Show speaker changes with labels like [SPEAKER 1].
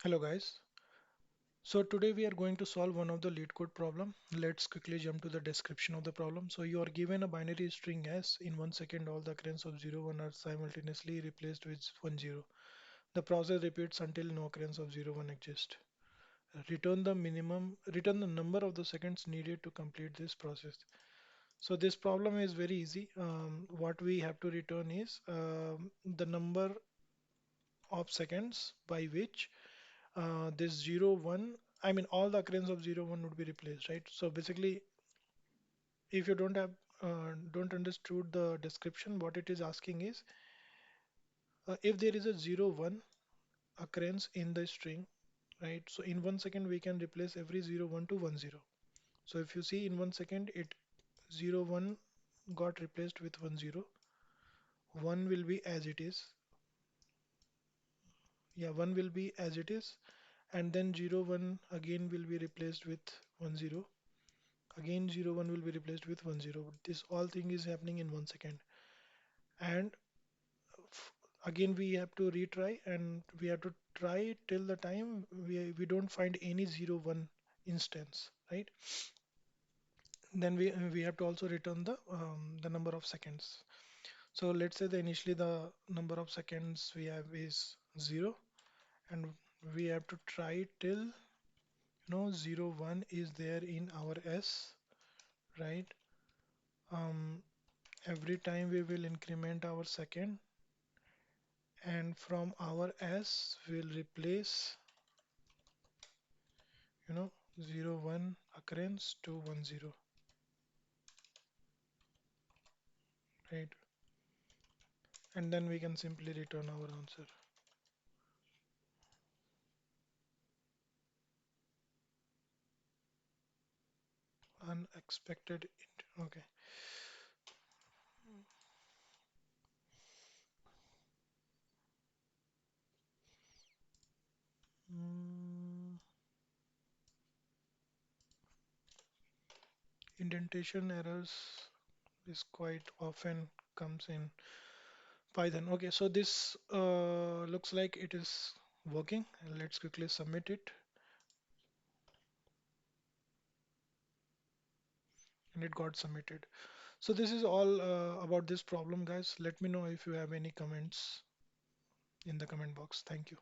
[SPEAKER 1] Hello guys. So today we are going to solve one of the Leetcode problem. Let's quickly jump to the description of the problem. So you are given a binary string S. In 1 second, all the occurrence of 0, 1 are simultaneously replaced with 1, 0. The process repeats until no occurrence of 0, 1 exists. Return the number of the seconds needed to complete this process. So this problem is very easy. What we have to return is the number of seconds by which this 0 1, I mean all the occurrence of 0 1 would be replaced, right? So basically, if you don't understood the description, what it is asking is if there is a 0 1 occurrence in the string, right? So in 1 second we can replace every 0 1 to 1 0. So if you see in 1 second it 0 1 got replaced with 1 0, 1 will be as it is. Yeah, 1 will be as it is, and then 0 1 again will be replaced with 1 0. Again 0 1 will be replaced with 1 0. This all thing is happening in 1 second, and f- again we have to retry, and we have to try till the time we don't find any 0 1 instance, right? Then we have to also return the number of seconds. So let's say that initially the number of seconds we have is 0, and we have to try till 0 1 is there in our S, right? um, every time we will increment our second, and from our S we'll replace 0 1 occurrence to 1 0, right? And then we can simply return our answer. Unexpected okay. Mm, Indentation errors is quite often comes in Python. Okay, so this looks like it is working. Let's quickly submit it, and it got submitted. So this is all about this problem, guys. Let me know if you have any comments in the comment box. Thank you.